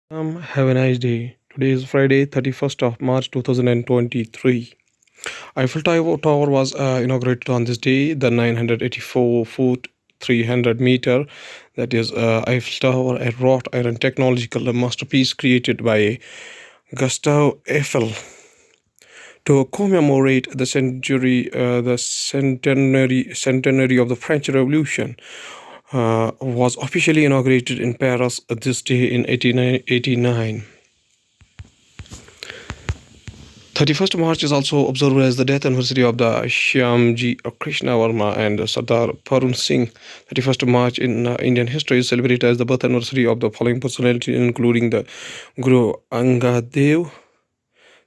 Have a nice day. Today is Friday, 31st of March 2023. Eiffel Tower was inaugurated on this day, the 984 foot 300 meter, that is Eiffel Tower, a wrought iron technological masterpiece created by Gustave Eiffel to commemorate the centenary of the French Revolution. Was officially inaugurated in Paris this day in 1889. 31st March is also observed as the death anniversary of the Shyamji Krishna Varma and Sardar Parun Singh. 31st March in Indian history is celebrated as the birth anniversary of the following personalities, including the Guru Angad Dev,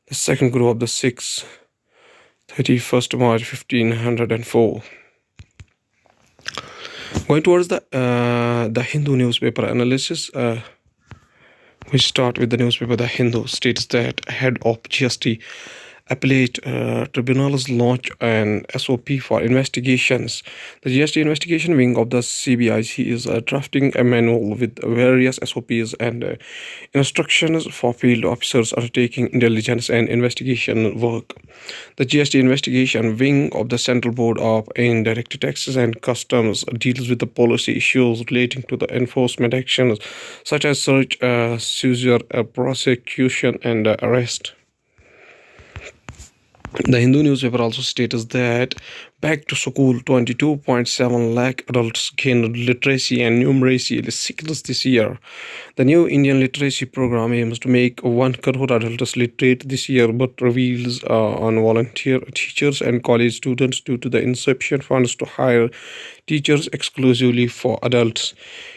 the second Guru of the Sikhs, 31st March 1504. Going towards the Hindu newspaper analysis, we start with the newspaper The Hindu states that head of GST appellate tribunals launch an SOP for investigations. The GST investigation wing of the CBIC is drafting a manual with various SOPs and instructions for field officers undertaking intelligence and investigation work. The GST investigation wing of the Central Board of Indirect Taxes and Customs deals with the policy issues relating to the enforcement actions such as search, seizure, prosecution, and arrest. The Hindu newspaper also states that back to school 22.7 lakh adults gained literacy and numeracy skills this year. The new Indian literacy program aims to make 1 crore adults literate this year but reveals on volunteer teachers and college students due to the insufficient funds to hire teachers exclusively for adults.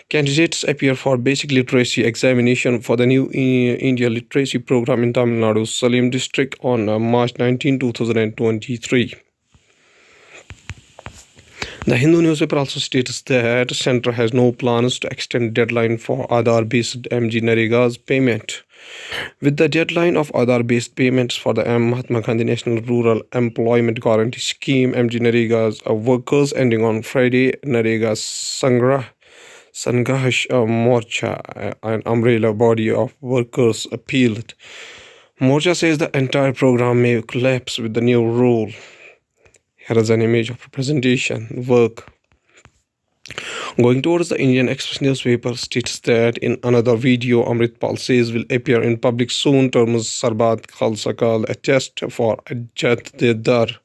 Candidates appear for basic literacy examination for the new India literacy program in Tamil Nadu, Salim district on March 19, 2023. The Hindu newspaper also states that the center has no plans to extend deadline for Aadhaar-based MG Narega's payment. With the deadline of Aadhaar-based payments for the Mahatma Gandhi National Rural Employment Guarantee Scheme MG Narega's workers ending on Friday, Narega Sangharsh Morcha, an umbrella body of workers, appealed. Morcha says the entire program may collapse with the new rule. Here is an image of representation work. Going towards the Indian Express newspaper states that in another video, Amritpal says will appear in public soon terms Sarbat Khalsa Kal, a test for Ajat Dedar.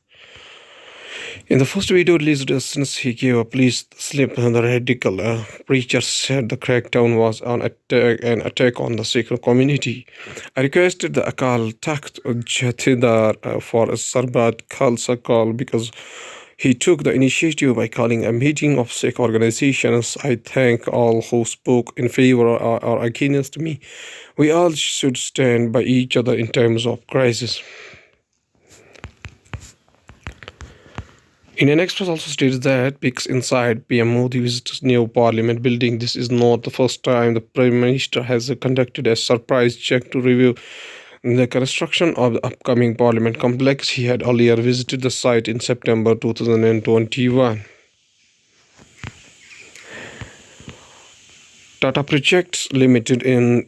In the first video released since he gave a police slip, the radical preacher said the crackdown was an attack on the Sikh community. I requested the Akal Takht Jathedar for a Sarbat Khalsa call because he took the initiative by calling a meeting of Sikh organizations. I thank all who spoke in favor or against me. We all should stand by each other in times of crisis. Indian Express also states that peeks inside PM Modi visits new parliament building. This is not the first time the Prime Minister has conducted a surprise check to review the construction of the upcoming parliament complex. He had earlier visited the site in September 2021. Tata Projects Limited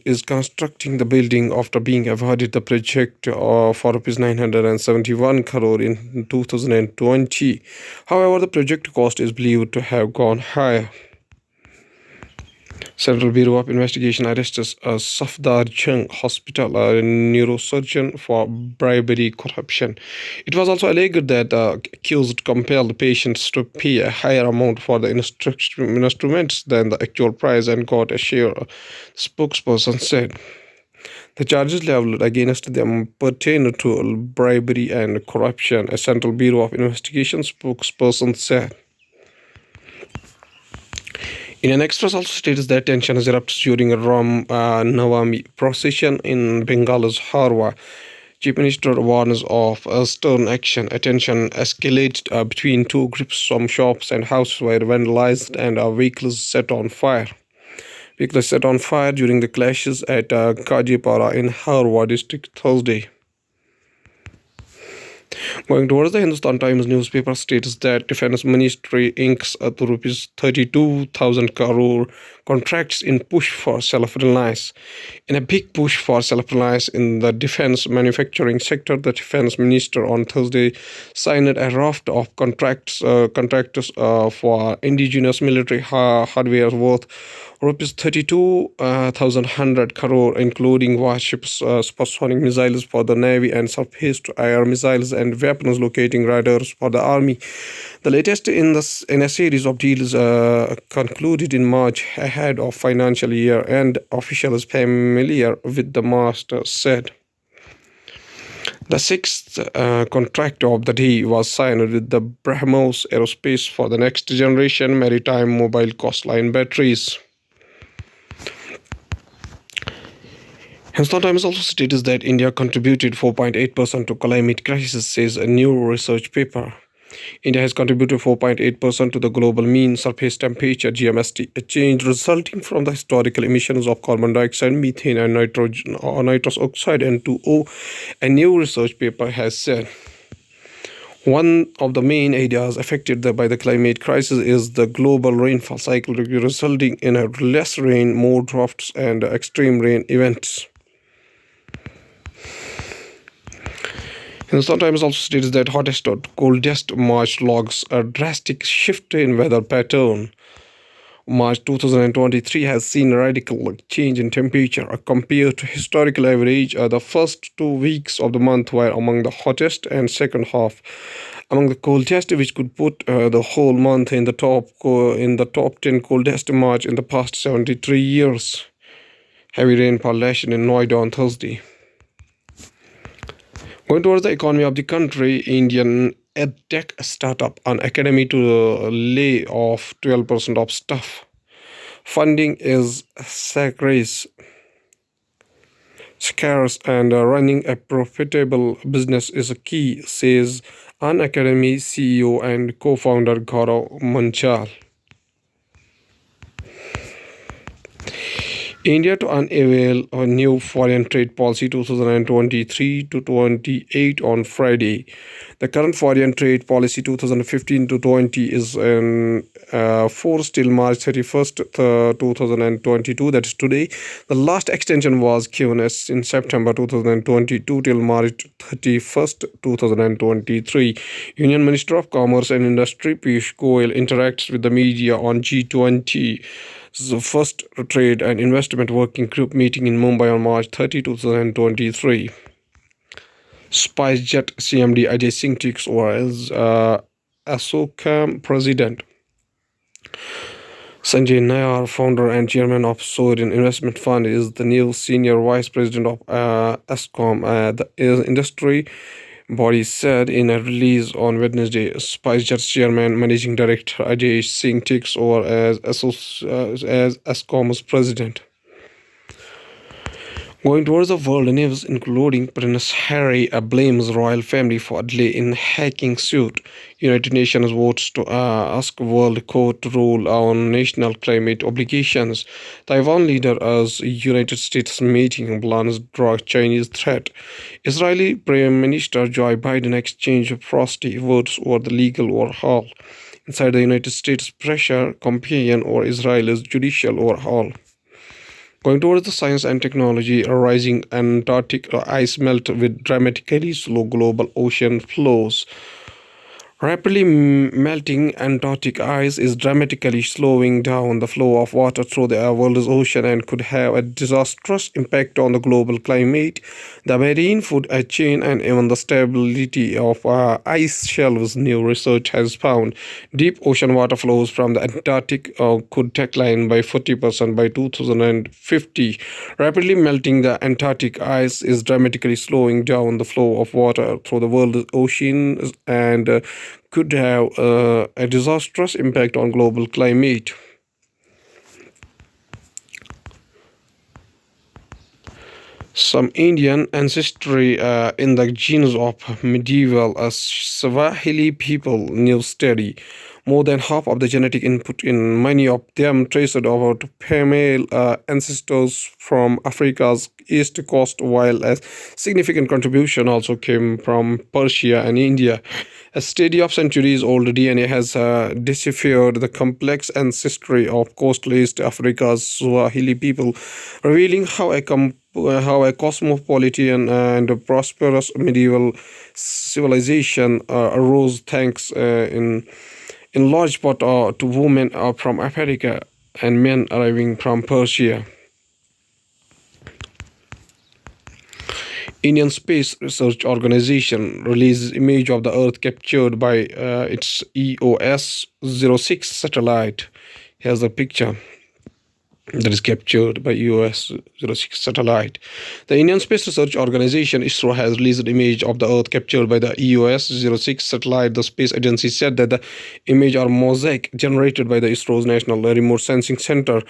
is constructing the building after being awarded the project for Rs 971 crore in 2020. However, the project cost is believed to have gone higher. Central Bureau of Investigation arrests Safdar Jung Hospital, a neurosurgeon, for bribery corruption. It was also alleged that the accused compelled patients to pay a higher amount for the instruments than the actual price and got a share, the spokesperson said. The charges leveled against them pertain to bribery and corruption, a Central Bureau of Investigation spokesperson said. Indian Express also states that tension has erupted during a Ram Navami procession in Bengal's Harwa. Chief Minister warns of stern action. Attention escalated between two groups. Some shops and houses were vandalized and vehicles set on fire. Vehicles set on fire during the clashes at Kajipara in Harwa district Thursday. Going towards the Hindustan Times newspaper states that Defense Ministry inks a rupees 32,000 crore contracts in push for self-reliance. In a big push for self-reliance in the defense manufacturing sector, the defense minister on Thursday signed a raft of contracts for indigenous military hardware worth rupees 32,100 crore, including warships, supersonic missiles for the Navy, and surface-to-air missiles and weapons locating radars for the Army. The latest in a series of deals concluded in March ahead of financial year, and officials familiar with the master said. The sixth contract of the day was signed with the BrahMos Aerospace for the next generation maritime mobile coastline batteries. Hindustan Times also states that India contributed 4.8% to climate crisis, says a new research paper. India has contributed 4.8% to the global mean surface temperature (GMST), a change resulting from the historical emissions of carbon dioxide, methane, and nitrous oxide (N2O), a new research paper has said. One of the main areas affected by the climate crisis is the global rainfall cycle, resulting in less rain, more droughts, and extreme rain events. Hindustan Times also states that hottest or coldest March logs a drastic shift in weather pattern. March 2023 has seen a radical change in temperature compared to historical average. The first 2 weeks of the month were among the hottest, and second half among the coldest, which could put the whole month in the top 10 coldest March in the past 73 years. Heavy rainfall lashed in Noida on Thursday. Going towards the economy of the country, Indian EdTech startup Unacademy to lay off 12% of staff. Funding is scarce, and running a profitable business is a key, says Unacademy CEO and co-founder Gaurav Manchal. India to unveil a new foreign trade policy 2023 to 28 on Friday. The current foreign trade policy 2015 to 20 is in force till March 31st, 2022. That is today. The last extension was given in September 2022 till March 31st, 2023. Union Minister of Commerce and Industry Piyush Goyal interacts with the media on G20. The first trade and investment working group meeting in Mumbai on March 30, 2023. SpiceJet CMD Ajay Singh takes over as Asocam president. Sanjay Nayar, founder and chairman of Sovereign Investment Fund, is the new senior vice president of Ascom. The industry body said in a release on Wednesday. SpiceJet's chairman, managing director Ajay Singh takes over as Ascom's president. Going towards the world news, including Prince Harry blames royal family for delay in hacking suit. United Nations votes to ask World Court to rule on national climate obligations. Taiwan leader as United States meeting plans draw Chinese threat. Israeli Prime Minister Joe Biden exchange frosty words over the legal overhaul. Inside the United States, pressure campaign over Israel's judicial overhaul. Going towards the science and technology, a rising Antarctic ice melt with dramatically slow global ocean flows. Rapidly melting Antarctic ice is dramatically slowing down the flow of water through the world's ocean and could have a disastrous impact on the global climate, the marine food chain, and even the stability of ice shelves. New research has found deep ocean water flows from the Antarctic could decline by 40% by 2050. Rapidly melting the Antarctic ice is dramatically slowing down the flow of water through the world's oceans and could have a disastrous impact on global climate. some Indian ancestry in the genes of medieval Swahili people. New study. More than half of the genetic input in many of them traced over to female ancestors from Africa's east coast, while a significant contribution also came from Persia and India. A study of centuries old DNA has deciphered the complex ancestry of coastal East Africa's Swahili people, revealing how a cosmopolitan and prosperous medieval civilization arose thanks in large part to women from Africa and men arriving from Persia. Indian Space Research Organization releases image of the Earth captured by its EOS-06 satellite. Here's the picture that is captured by EOS-06 satellite. The Indian Space Research Organization (ISRO) has released an image of the Earth captured by the EOS-06 satellite. The space agency said that the image are mosaic generated by the ISRO's National Remote Sensing Center.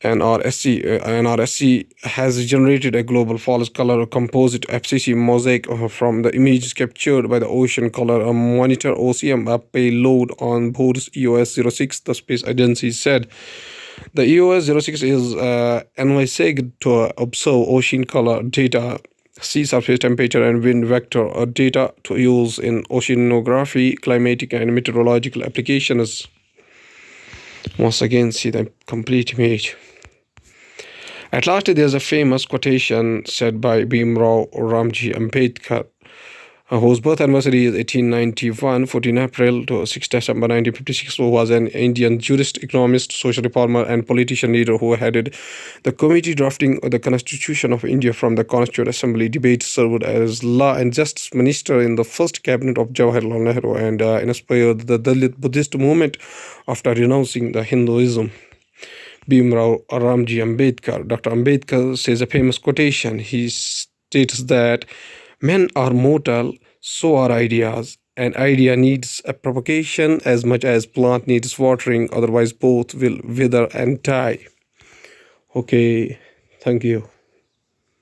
NRSC has generated a global false color composite FCC mosaic from the images captured by the Ocean Color Monitor (OCM) payload on board EOS-06. The space agency said the EOS-06 is analyzed to observe ocean color data, sea surface temperature, and wind vector data to use in oceanography, climatic, and meteorological applications. Once again, see the complete image. At last, there's a famous quotation said by Bhimrao Ramji Ambedkar, whose birth anniversary is 1891, 14 April to 6 December 1956, who was an Indian jurist, economist, social reformer, and politician leader who headed the committee drafting the Constitution of India from the Constituent Assembly debate, served as Law and Justice Minister in the first cabinet of Jawaharlal Nehru, and inspired the Dalit Buddhist movement after renouncing the Hinduism. Bhimrao Ramji Ambedkar. Dr. Ambedkar says a famous quotation. He states that men are mortal, so are ideas. An idea needs a propagation as much as plant needs watering, otherwise both will wither and die. Okay, thank you.